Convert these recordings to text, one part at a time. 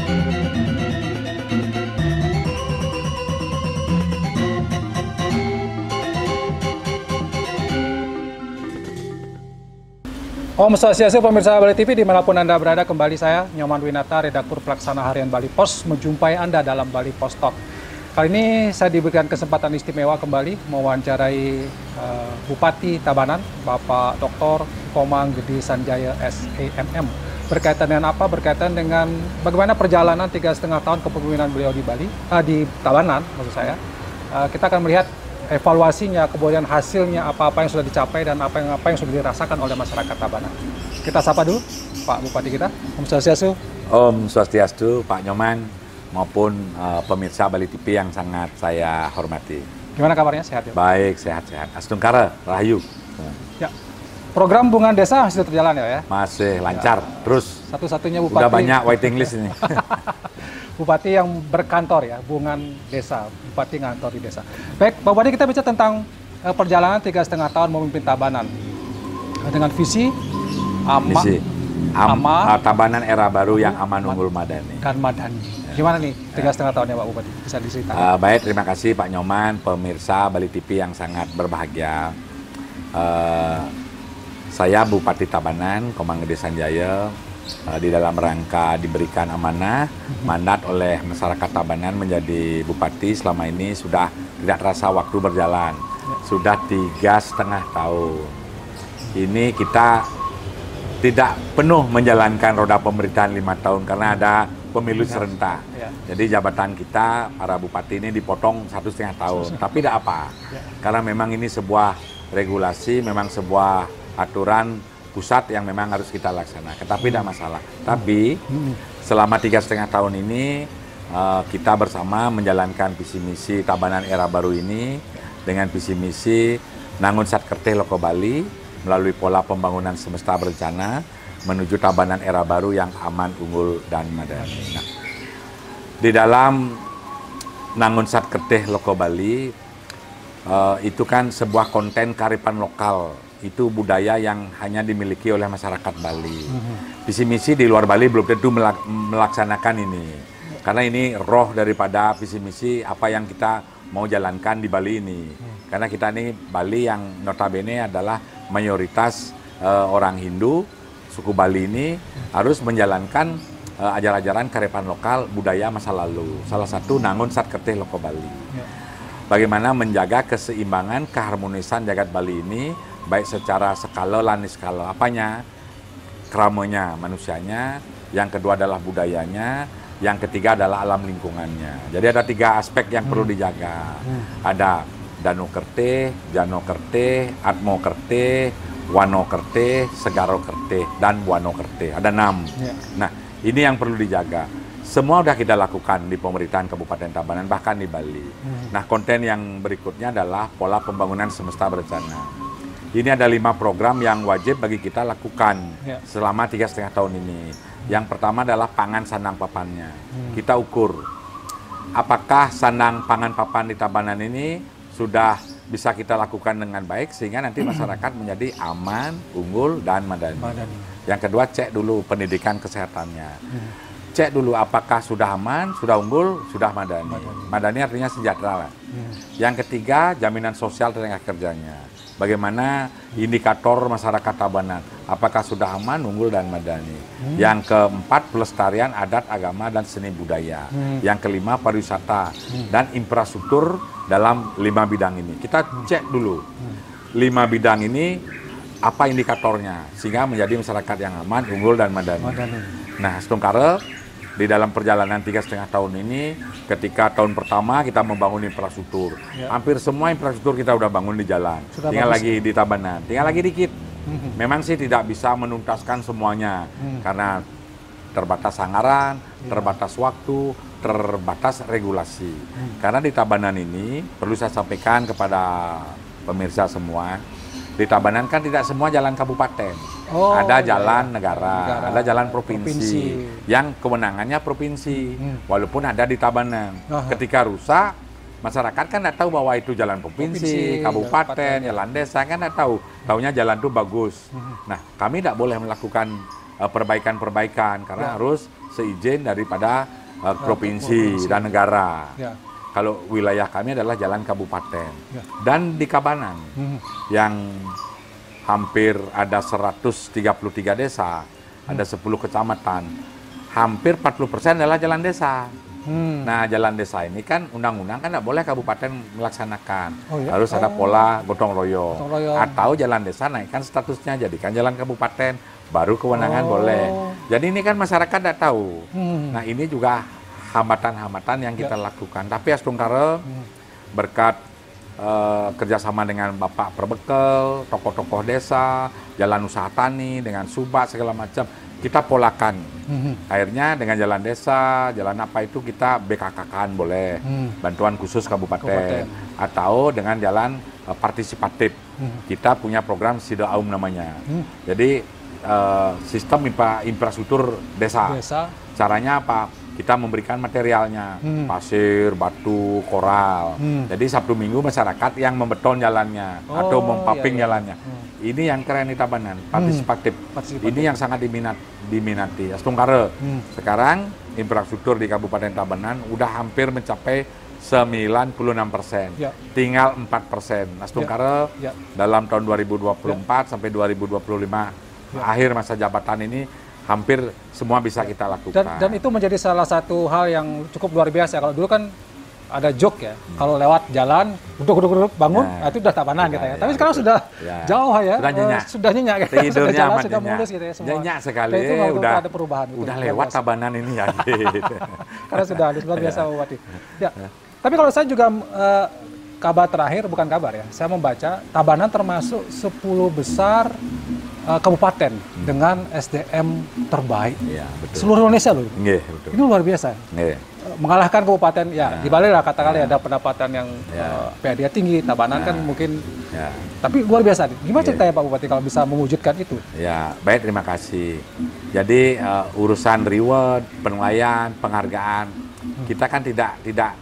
Om Swastiastu, pemirsa Bali TV, dimanapun Anda berada, kembali saya, Nyoman Winata, Redaktur Pelaksana Harian Bali Pos, menjumpai Anda dalam Bali Pos Talk. Kali ini saya diberikan kesempatan istimewa kembali mewawancarai Bupati Tabanan, Bapak Dr. Komang Gede Sanjaya SEMM. Berkaitan dengan apa? Berkaitan dengan bagaimana perjalanan 3,5 tahun kepemimpinan beliau di Bali, di Tabanan maksud saya. Kita akan melihat evaluasinya, kemudian hasilnya, apa-apa yang sudah dicapai dan apa yang sudah dirasakan oleh masyarakat Tabanan. Kita sapa dulu Pak Bupati kita. Om Swastiastu. Om Swastiastu, Pak Nyoman, maupun pemirsa Bali TV yang sangat saya hormati. Gimana kabarnya? Sehat ya? Baik, sehat-sehat. Astungkara, Rahayu. Ya. Program Bunga Desa masih terjalan ya? Masih lancar, ya. Terus. Satu-satunya Bupati. Udah banyak waiting list ini. Bupati yang berkantor ya, Bungan Desa, Bupati ngantor di desa. Baik, Pak Bupati, kita bicara tentang perjalanan 3,5 tahun memimpin Tabanan. Dengan visi Tabanan era baru yang aman, unggul, madani. Dan madani. Gimana nih 3,5 tahunnya Pak Bupati? Bisa diceritakan? Baik, terima kasih Pak Nyoman, pemirsa Bali TV yang sangat berbahagia. Saya Bupati Tabanan, Komang Gede Sanjaya, di dalam rangka diberikan amanah, mandat oleh masyarakat Tabanan menjadi bupati. Selama ini sudah tidak terasa waktu berjalan, sudah 3,5 tahun. Ini kita tidak penuh menjalankan roda pemerintahan 5 tahun karena ada pemilu serentak. Jadi jabatan kita, para bupati ini dipotong 1,5 tahun, tapi tidak apa, karena memang ini sebuah regulasi, memang sebuah aturan pusat yang memang harus kita laksanakan, tapi tidak masalah. Tapi selama 3,5 tahun ini kita bersama menjalankan visi misi Tabanan era baru ini dengan visi misi Nangun Satkerteh Loko Bali melalui pola pembangunan semesta berencana menuju Tabanan era baru yang aman, unggul, dan madani. Nah, di dalam Nangun Satkerteh Loko Bali itu kan sebuah konten kearifan lokal. Itu budaya yang hanya dimiliki oleh masyarakat Bali. Visi misi di luar Bali belum tentu melaksanakan ini. Karena ini roh daripada visi misi apa yang kita mau jalankan di Bali ini. Karena kita ini Bali yang notabene adalah mayoritas orang Hindu, suku Bali ini harus menjalankan ajaran-ajaran kearifan lokal budaya masa lalu. Salah satu Nangun Satkerteh Loko Bali. Bagaimana menjaga keseimbangan, keharmonisan jagat Bali ini, baik secara skala lan skala apanya, keramonya manusianya, yang kedua adalah budayanya, yang ketiga adalah alam lingkungannya. Jadi ada 3 aspek yang perlu dijaga. Ada Dano Kerteh, Jano Kerteh, Atmo Kerteh, Wano Kerteh, Segaro Kerteh, dan Buano Kerteh. Ada 6. Nah, ini yang perlu dijaga. Semua sudah kita lakukan di pemerintahan Kabupaten Tabanan, bahkan di Bali. Nah, konten yang berikutnya adalah pola pembangunan semesta berencana. Ini ada 5 program yang wajib bagi kita lakukan selama 3,5 tahun ini. Yang pertama adalah pangan sandang papannya. Kita ukur apakah sandang pangan papan di Tabanan ini sudah bisa kita lakukan dengan baik sehingga nanti masyarakat menjadi aman, unggul, dan madani. Yang kedua, cek dulu pendidikan kesehatannya. Cek dulu apakah sudah aman, sudah unggul, sudah madani. Madani artinya sejahtera. Yang ketiga, jaminan sosial tenaga kerjanya. Bagaimana indikator masyarakat Tabanan, apakah sudah aman, unggul, dan madani. Yang keempat, pelestarian adat, agama, dan seni budaya. Yang kelima, pariwisata dan infrastruktur dalam 5 bidang ini. Kita cek dulu 5 bidang ini apa indikatornya sehingga menjadi masyarakat yang aman, unggul, dan madani. Nah, Stungkare, di dalam perjalanan 3,5 tahun ini, ketika tahun pertama kita membangun infrastruktur, hampir semua infrastruktur kita udah bangun di jalan. Tinggal lagi di Tabanan, tinggal lagi dikit. Memang sih tidak bisa menuntaskan semuanya, karena terbatas anggaran, terbatas waktu, terbatas regulasi. Karena di Tabanan ini, perlu saya sampaikan kepada pemirsa semua, di Tabanan kan tidak semua jalan kabupaten. Ada jalan negara, ada jalan provinsi. Yang kewenangannya provinsi, walaupun ada di Tabanan. Ketika rusak, masyarakat kan tidak tahu bahwa itu jalan provinsi, kabupaten, jalan desa, kan tidak tahu. Taunya jalan itu bagus. Nah, kami tidak boleh melakukan perbaikan-perbaikan karena Ya. harus seizin daripada provinsi dan negara. Ya. Kalau wilayah kami adalah jalan kabupaten. Ya. Dan di Kabanan yang hampir ada 133 desa, ada 10 kecamatan, hampir 40% adalah jalan desa. Nah, jalan desa ini kan undang-undang kan tidak boleh kabupaten melaksanakan. Oh, ya? Harus ada pola gotong royong. Gotong royong. Atau jalan desa naikkan statusnya jadikan jalan kabupaten, baru kewenangan boleh. Jadi ini kan masyarakat tidak tahu. Nah, ini juga hambatan-hambatan yang kita lakukan. Tapi Astungkara berkat kerjasama dengan Bapak Perbekel, tokoh-tokoh desa, jalan usaha tani, dengan Subak segala macam, kita polakan. Akhirnya dengan jalan desa, jalan apa itu kita BKK-kan boleh, bantuan khusus kabupaten. Atau dengan jalan partisipatif. Kita punya program Sida Aum namanya. Jadi sistem infrastruktur desa. Caranya apa? Kita memberikan materialnya, pasir, batu, koral. Jadi Sabtu Minggu masyarakat yang membeton jalannya atau mempaping jalannya. Ini yang keren di Tabanan, partisipatif. Ini yang sangat diminati. Astungkara. Sekarang infrastruktur di Kabupaten Tabanan udah hampir mencapai 96%. Tinggal 4%. Astungkara dalam tahun 2024 sampai 2025 akhir masa jabatan ini hampir semua bisa kita lakukan. Dan itu menjadi salah satu hal yang cukup luar biasa. Kalau dulu kan ada joke ya, kalau lewat jalan, duduk bangun, itu udah Tabanan gitu ya. Tapi sekarang sudah jauh ya, sudah nyenyak gitu. Sudah jalan, sudah mulus gitu ya semua. Nyenyak sekali, itu udah ada perubahan. Udah lewat Tabanan ini ya. Gitu. Karena sudah luar biasa Bupati. Ya. Tapi kalau saya juga kabar terakhir, bukan kabar ya, saya membaca Tabanan termasuk 10 besar kabupaten dengan SDM terbaik seluruh Indonesia loh. Betul. Ini luar biasa. Mengalahkan kabupaten ya di Bali lah katakanlah ada pendapatan yang PAD tinggi, Tabanan kan mungkin. Tapi luar biasa. Gimana ceritanya Pak Bupati kalau bisa mewujudkan itu? Ya baik, terima kasih. Jadi urusan reward, penilaian, penghargaan kita kan tidak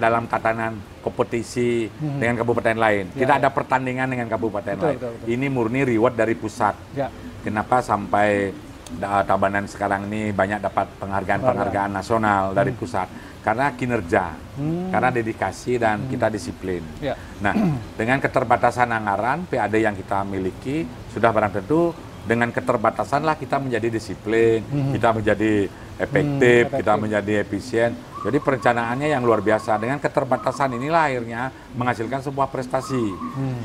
dalam tatanan kompetisi dengan kabupaten lain. Tidak ada pertandingan dengan kabupaten lain. Betul. Ini murni reward dari pusat. Kenapa sampai Tabanan sekarang ini banyak dapat penghargaan nasional dari pusat? Karena kinerja, karena dedikasi dan kita disiplin. Nah, dengan keterbatasan anggaran PAD yang kita miliki, sudah barang tentu dengan keterbatasan lah kita menjadi disiplin, kita menjadi efektif, kita menjadi efisien. Jadi perencanaannya yang luar biasa. Dengan keterbatasan inilah akhirnya menghasilkan sebuah prestasi.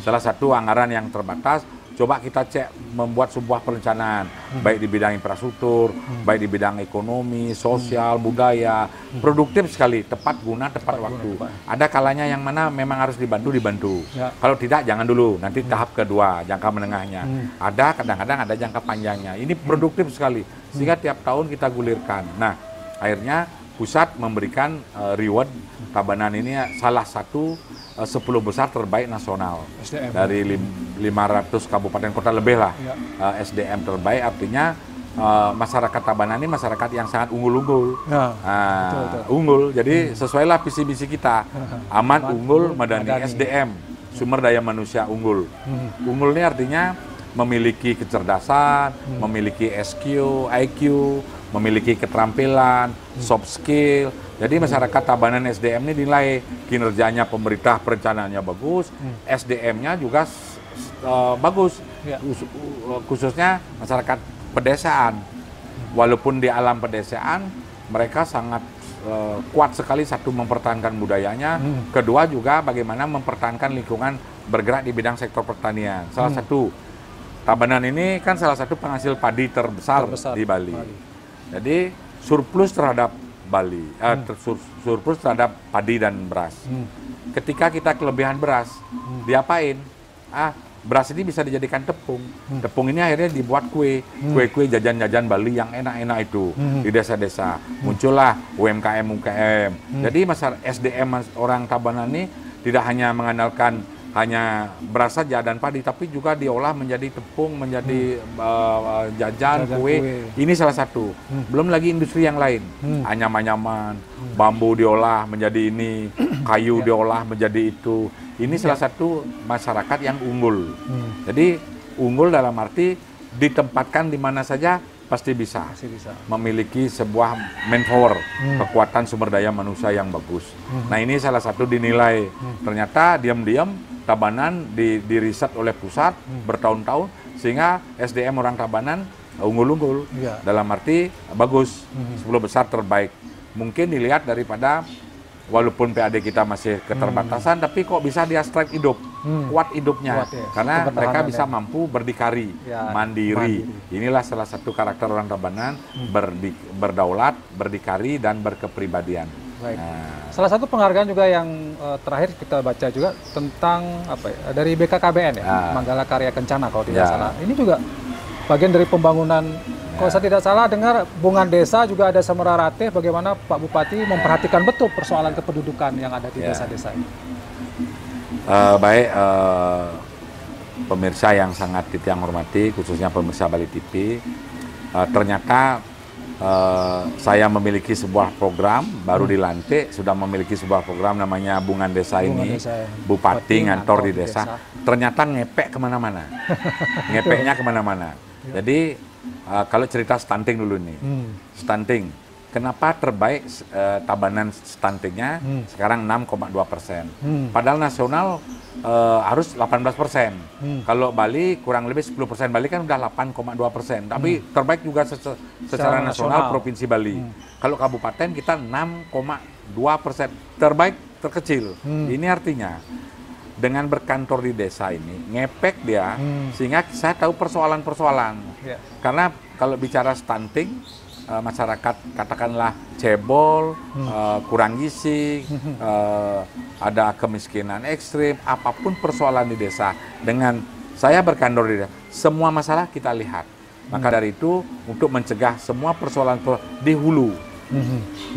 Salah satu anggaran yang terbatas, coba kita cek membuat sebuah perencanaan, baik di bidang infrastruktur, baik di bidang ekonomi, sosial, budaya, produktif sekali, tepat guna, tepat waktu. Ada kalanya yang mana memang harus dibantu. Kalau tidak, jangan dulu. Nanti tahap kedua, jangka menengahnya. Ada kadang-kadang ada jangka panjangnya. Ini produktif sekali, sehingga tiap tahun kita gulirkan. Nah, akhirnya pusat memberikan reward Tabanan ini salah satu 10 besar terbaik nasional SDM. Dari 500 kabupaten kota lebih lah SDM terbaik, artinya masyarakat Tabanan ini masyarakat yang sangat unggul-unggul. Unggul, jadi sesuai lah visi misi kita, aman, unggul, madani, SDM, sumber daya manusia unggul. Unggul ini artinya memiliki kecerdasan, memiliki SQ, IQ, memiliki keterampilan, soft skill. Jadi masyarakat Tabanan SDM ini nilai kinerjanya pemerintah, perencanaannya bagus, SDM-nya juga bagus, khususnya masyarakat pedesaan. Walaupun di alam pedesaan mereka sangat kuat sekali, satu mempertahankan budayanya, kedua juga bagaimana mempertahankan lingkungan bergerak di bidang sektor pertanian. Salah satu Tabanan ini kan salah satu penghasil padi terbesar di Bali. Jadi surplus terhadap Bali, surplus terhadap padi dan beras. Ketika kita kelebihan beras, diapain? Beras ini bisa dijadikan tepung. Tepung ini akhirnya dibuat kue jajan-jajan Bali yang enak-enak itu di desa-desa. Muncullah UMKM. Jadi masyarakat SDM orang Tabanan ini tidak hanya mengandalkan hanya beras saja dan padi, tapi juga diolah menjadi tepung, menjadi jajan, kue. Ini salah satu. Belum lagi industri yang lain, anyam-anyaman, bambu diolah menjadi ini, kayu diolah menjadi itu. Ini salah satu masyarakat yang unggul. Jadi unggul dalam arti ditempatkan di mana saja pasti bisa. Pasti bisa. Memiliki sebuah manpower, kekuatan sumber daya manusia yang bagus. Nah ini salah satu dinilai. Ternyata diam-diam Tabanan di riset oleh pusat bertahun-tahun, sehingga SDM orang Tabanan unggul-unggul. Iya. Dalam arti bagus, 10 besar terbaik. Mungkin dilihat daripada walaupun PAD kita masih keterbatasan, tapi kok bisa dia strike hidup, kuat hidupnya, Kuat, ya. karena mereka bisa Ya. mampu berdikari, Ya, mandiri. Inilah salah satu karakter orang Tabanan, berdaulat, berdikari, dan berkepribadian. Baik. Nah, Salah satu penghargaan juga yang terakhir kita baca juga tentang apa ya, dari BKKBN ya, Manggala Karya Kencana kalau tidak salah. Ini juga bagian dari pembangunan. Kalau saya tidak salah dengar Bungan Desa juga ada Semera Ratih, bagaimana Pak Bupati memperhatikan betul persoalan kependudukan yang ada di desa-desa ini. Baik, pemirsa yang sangat yang hormati, khususnya pemirsa Bali TV, ternyata saya memiliki sebuah program, baru dilantik, sudah memiliki sebuah program namanya Bungan Desa ini, Bupati ngantor di desa. Ternyata ngepek kemana-mana, ngepeknya kemana-mana. Jadi kalau cerita stunting dulu nih, stunting, kenapa terbaik Tabanan stuntingnya sekarang 6,2%, padahal nasional harus 18%. Kalau Bali kurang lebih 10%, Bali kan udah 8,2%, tapi terbaik juga secara nasional Provinsi Bali. Kalau kabupaten kita 6,2%, terbaik terkecil. Ini artinya dengan berkantor di desa ini, ngepek dia, sehingga saya tahu persoalan-persoalan. Karena kalau bicara stunting, masyarakat katakanlah cebol, kurang gizi, ada kemiskinan ekstrim, apapun persoalan di desa, dengan saya berkantor di desa, semua masalah kita lihat. Maka dari itu, untuk mencegah semua persoalan di hulu,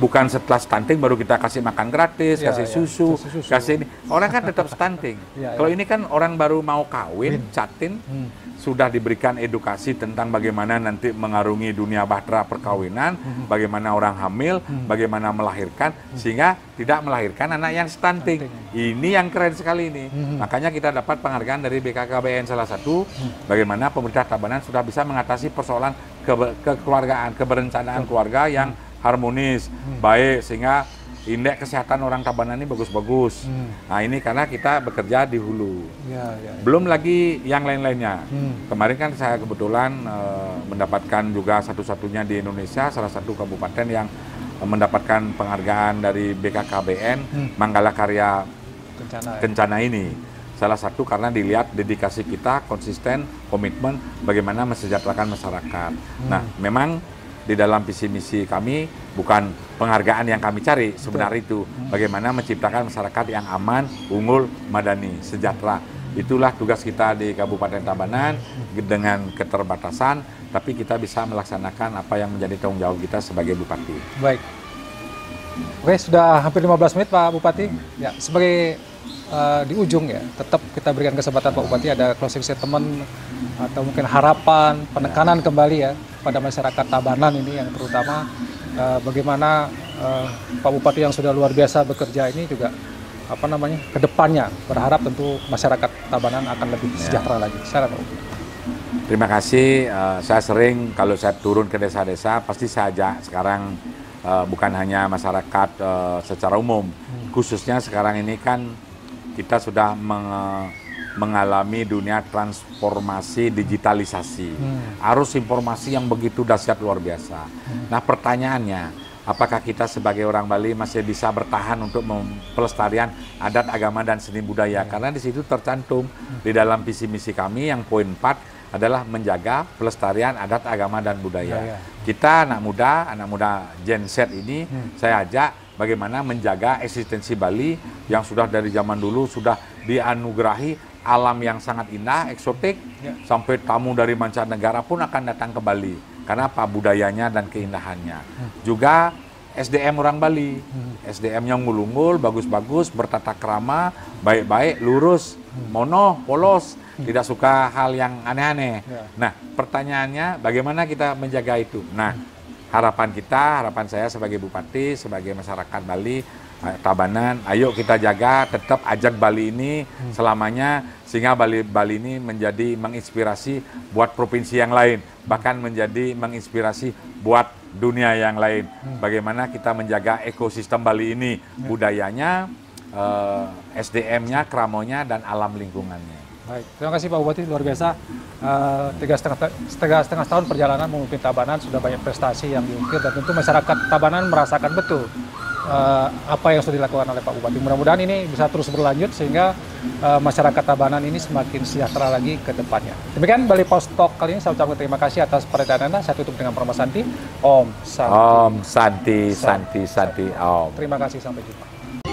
bukan setelah stunting baru kita kasih makan gratis, kasih susu, kasih ini. Orang kan tetap stunting. Kalau ini kan orang baru mau kawin, catin, sudah diberikan edukasi tentang bagaimana nanti mengarungi dunia bahtera perkawinan, bagaimana orang hamil, bagaimana melahirkan, sehingga tidak melahirkan anak yang stunting. Ini yang keren sekali ini. Makanya kita dapat penghargaan dari BKKBN salah satu, bagaimana pemerintah Tabanan sudah bisa mengatasi persoalan kekeluargaan, keberencanaan keluarga yang harmonis, baik, sehingga indeks kesehatan orang Tabanan ini bagus-bagus. Nah ini karena kita bekerja di hulu. Belum lagi yang lain-lainnya. Kemarin kan saya kebetulan mendapatkan juga satu-satunya di Indonesia, salah satu kabupaten yang mendapatkan penghargaan dari BKKBN, Manggala Karya Kencana ini. Salah satu karena dilihat dedikasi kita, konsisten, komitmen, bagaimana mesejahterakan masyarakat. Nah memang di dalam visi misi kami bukan penghargaan yang kami cari, sebenarnya itu bagaimana menciptakan masyarakat yang aman, unggul, madani, sejahtera. Itulah tugas kita di Kabupaten Tabanan dengan keterbatasan, tapi kita bisa melaksanakan apa yang menjadi tanggung jawab kita sebagai Bupati. Baik. Oke, sudah hampir 15 menit Pak Bupati. Ya, sebagai di ujung ya, tetap kita berikan kesempatan Pak Bupati ada closing statement atau mungkin harapan, penekanan kembali ya pada masyarakat Tabanan ini, yang terutama bagaimana Pak Bupati yang sudah luar biasa bekerja ini juga apa namanya kedepannya berharap tentu masyarakat Tabanan akan lebih sejahtera lagi. Silakan Pak Bupati. Terima kasih. Saya sering kalau saya turun ke desa-desa pasti saya ajak sekarang bukan hanya masyarakat secara umum, khususnya sekarang ini kan kita sudah mengalami dunia transformasi digitalisasi, arus informasi yang begitu dahsyat luar biasa. Nah pertanyaannya, apakah kita sebagai orang Bali masih bisa bertahan untuk pelestarian adat, agama, dan seni budaya? Karena di situ tercantum di dalam visi misi kami yang poin 4 adalah menjaga pelestarian adat, agama, dan budaya. Kita anak muda Gen Z ini, saya ajak bagaimana menjaga eksistensi Bali yang sudah dari zaman dulu sudah dianugerahi alam yang sangat indah, eksotik, sampai tamu dari mancanegara pun akan datang ke Bali. Karena apa? Budayanya dan keindahannya. Juga SDM orang Bali, SDM-nya unggul-unggul, bagus-bagus, bertata krama, baik-baik, lurus, mono, polos, tidak suka hal yang aneh-aneh. Nah, pertanyaannya bagaimana kita menjaga itu? Nah, harapan saya sebagai Bupati, sebagai masyarakat Bali, Tabanan, ayo kita jaga tetap ajak Bali ini selamanya, sehingga Bali ini menjadi menginspirasi buat provinsi yang lain, bahkan menjadi menginspirasi buat dunia yang lain. Bagaimana kita menjaga ekosistem Bali ini, budayanya, SDM-nya, keramonya, dan alam lingkungannya. Baik, terima kasih Pak Bupati, luar biasa. 3,5 tahun perjalanan memimpin Tabanan, sudah banyak prestasi yang diukir, dan tentu masyarakat Tabanan merasakan betul apa yang sudah dilakukan oleh Pak Bupati. Mudah-mudahan ini bisa terus berlanjut sehingga masyarakat Tabanan ini semakin sejahtera lagi ke depannya. Demikian Bali Post Talk kali ini, saya ucapkan terima kasih atas perhatian Anda. Saya tutup dengan Parma Santi. Om Santi. Om Santi, Santi, Santi, Om. Terima kasih, sampai jumpa.